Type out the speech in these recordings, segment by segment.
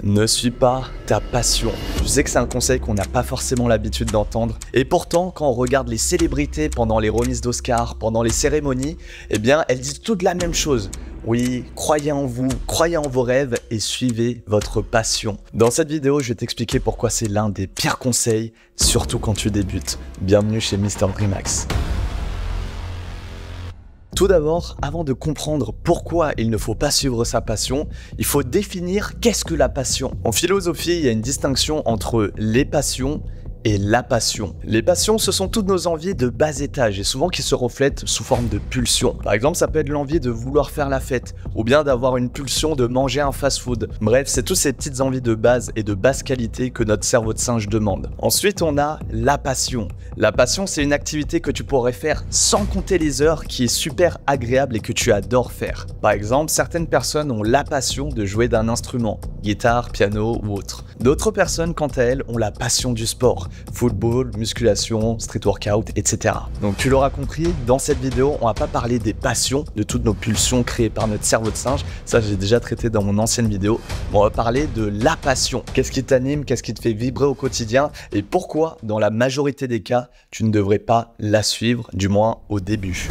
Ne suis pas ta passion. Je sais que c'est un conseil qu'on n'a pas forcément l'habitude d'entendre. Et pourtant, quand on regarde les célébrités pendant les remises d'Oscar, pendant les cérémonies, eh bien, elles disent toutes la même chose. Oui, croyez en vous, croyez en vos rêves et suivez votre passion. Dans cette vidéo, je vais t'expliquer pourquoi c'est l'un des pires conseils, surtout quand tu débutes. Bienvenue chez Mr. Dreamax. Tout d'abord, avant de comprendre pourquoi il ne faut pas suivre sa passion, il faut définir qu'est-ce que la passion. En philosophie, il y a une distinction entre les passions et la passion. Les passions, ce sont toutes nos envies de bas étage et souvent qui se reflètent sous forme de pulsions. Par exemple, ça peut être l'envie de vouloir faire la fête ou bien d'avoir une pulsion de manger un fast-food. Bref, c'est toutes ces petites envies de base et de basse qualité que notre cerveau de singe demande. Ensuite, on a la passion. La passion, c'est une activité que tu pourrais faire sans compter les heures, qui est super agréable et que tu adores faire. Par exemple, certaines personnes ont la passion de jouer d'un instrument, guitare, piano ou autre. D'autres personnes, quant à elles, ont la passion du sport. Football, musculation, street workout, etc. Donc tu l'auras compris, dans cette vidéo, on va pas parler des passions, de toutes nos pulsions créées par notre cerveau de singe. Ça, j'ai déjà traité dans mon ancienne vidéo. Bon, on va parler de la passion. Qu'est-ce qui t'anime, qu'est-ce qui te fait vibrer au quotidien et pourquoi, dans la majorité des cas, tu ne devrais pas la suivre, du moins au début.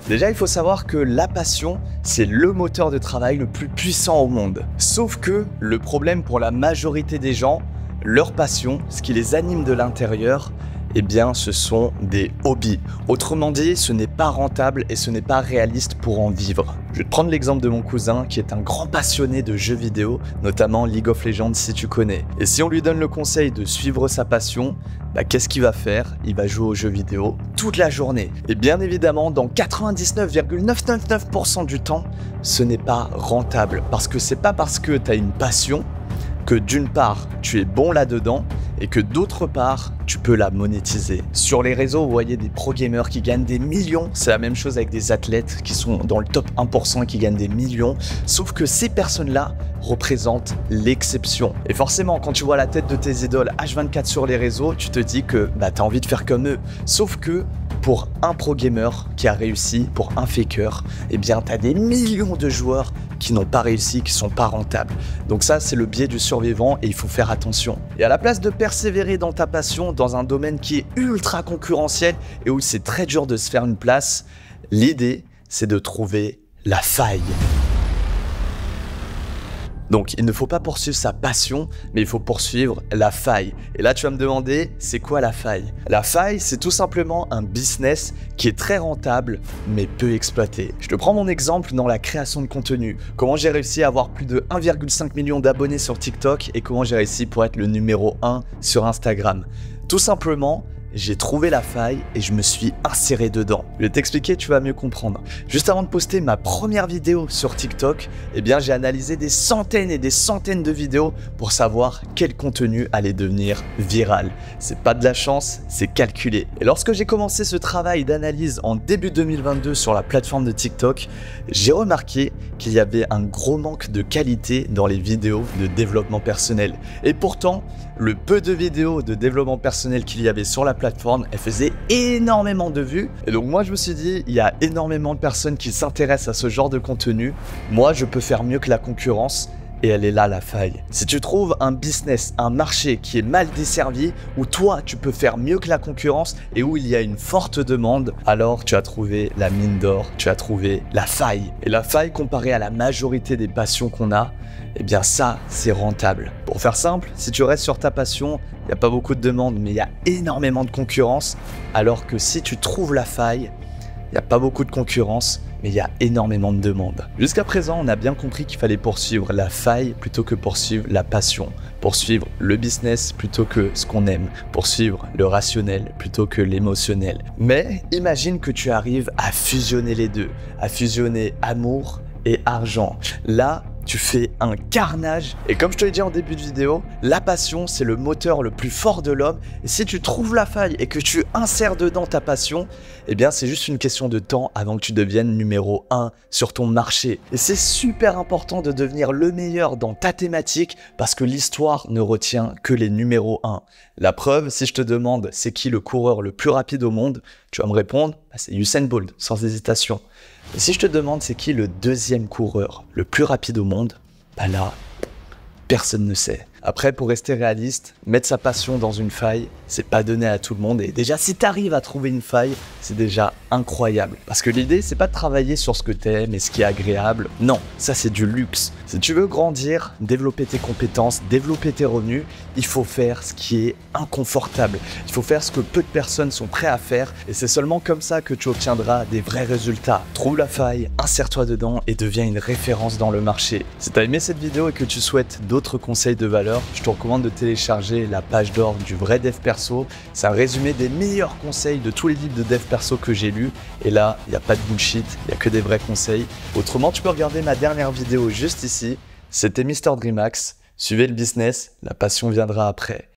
Déjà, il faut savoir que la passion, c'est le moteur de travail le plus puissant au monde. Sauf que le problème pour la majorité des gens, leur passion, ce qui les anime de l'intérieur, eh bien, ce sont des hobbies. Autrement dit, ce n'est pas rentable et ce n'est pas réaliste pour en vivre. Je vais te prendre l'exemple de mon cousin qui est un grand passionné de jeux vidéo, notamment League of Legends si tu connais. Et si on lui donne le conseil de suivre sa passion, qu'est-ce qu'il va faire? Il va jouer aux jeux vidéo toute la journée. Et bien évidemment, dans 99,999% du temps, ce n'est pas rentable. Parce que c'est pas parce que tu as une passion que d'une part, tu es bon là-dedans et que d'autre part, tu peux la monétiser. Sur les réseaux, vous voyez des pro gamers qui gagnent des millions. C'est la même chose avec des athlètes qui sont dans le top 1% et qui gagnent des millions. Sauf que ces personnes-là représentent l'exception. Et forcément, quand tu vois la tête de tes idoles H24 sur les réseaux, tu te dis que tu as envie de faire comme eux. Sauf que pour un pro gamer qui a réussi, pour un faker, eh bien, tu as des millions de joueurs qui n'ont pas réussi, qui sont pas rentables. Donc ça, c'est le biais du survivant et il faut faire attention. Et à la place de persévérer dans ta passion, dans un domaine qui est ultra concurrentiel et où c'est très dur de se faire une place, l'idée, c'est de trouver la faille. Donc, il ne faut pas poursuivre sa passion, mais il faut poursuivre la faille. Et là, tu vas me demander, c'est quoi la faille? La faille, c'est tout simplement un business qui est très rentable, mais peu exploité. Je te prends mon exemple dans la création de contenu. Comment j'ai réussi à avoir plus de 1,5 million d'abonnés sur TikTok et comment j'ai réussi pour être le numéro 1 sur Instagram. Tout simplement, j'ai trouvé la faille et je me suis inséré dedans. Je vais t'expliquer, tu vas mieux comprendre. Juste avant de poster ma première vidéo sur TikTok, eh bien j'ai analysé des centaines et des centaines de vidéos pour savoir quel contenu allait devenir viral. C'est pas de la chance, c'est calculé. Et lorsque j'ai commencé ce travail d'analyse en début 2022 sur la plateforme de TikTok, j'ai remarqué qu'il y avait un gros manque de qualité dans les vidéos de développement personnel. Et pourtant, le peu de vidéos de développement personnel qu'il y avait sur la plateforme, elle faisait énormément de vues. Et donc moi je me suis dit, il y a énormément de personnes qui s'intéressent à ce genre de contenu. Moi je peux faire mieux que la concurrence. Et elle est là la faille. Si tu trouves un business, un marché qui est mal desservi, où toi tu peux faire mieux que la concurrence et où il y a une forte demande, alors tu as trouvé la mine d'or, tu as trouvé la faille. Et la faille comparée à la majorité des passions qu'on a, eh bien ça c'est rentable. Pour faire simple, si tu restes sur ta passion, il n'y a pas beaucoup de demandes mais il y a énormément de concurrence, alors que si tu trouves la faille, il n'y a pas beaucoup de concurrence, mais il y a énormément de demandes. Jusqu'à présent, on a bien compris qu'il fallait poursuivre la faille plutôt que poursuivre la passion, poursuivre le business plutôt que ce qu'on aime, poursuivre le rationnel plutôt que l'émotionnel. Mais imagine que tu arrives à fusionner les deux, à fusionner amour et argent. Là, tu fais un carnage. Et comme je te l'ai dit en début de vidéo, la passion, c'est le moteur le plus fort de l'homme. Et si tu trouves la faille et que tu insères dedans ta passion, eh bien, c'est juste une question de temps avant que tu deviennes numéro 1 sur ton marché. Et c'est super important de devenir le meilleur dans ta thématique parce que l'histoire ne retient que les numéros 1. La preuve, si je te demande c'est qui le coureur le plus rapide au monde, tu vas me répondre, c'est Usain Bolt, sans hésitation. Et si je te demande c'est qui le deuxième coureur le plus rapide au monde, bah là, personne ne sait. Après, pour rester réaliste, mettre sa passion dans une faille, c'est pas donné à tout le monde. Et déjà, si t'arrives à trouver une faille, c'est déjà incroyable. Parce que l'idée, c'est pas de travailler sur ce que t'aimes et ce qui est agréable. Non, ça c'est du luxe. Si tu veux grandir, développer tes compétences, développer tes revenus, il faut faire ce qui est inconfortable. Il faut faire ce que peu de personnes sont prêtes à faire. Et c'est seulement comme ça que tu obtiendras des vrais résultats. Trouve la faille, insère-toi dedans et deviens une référence dans le marché. Si t'as aimé cette vidéo et que tu souhaites d'autres conseils de valeur, je te recommande de télécharger la page d'or du vrai dev perso. C'est un résumé des meilleurs conseils de tous les livres de dev perso que j'ai lus. Et là, il n'y a pas de bullshit, il n'y a que des vrais conseils. Autrement, tu peux regarder ma dernière vidéo juste ici. C'était Mr. Dreamax. Suivez le business, la passion viendra après.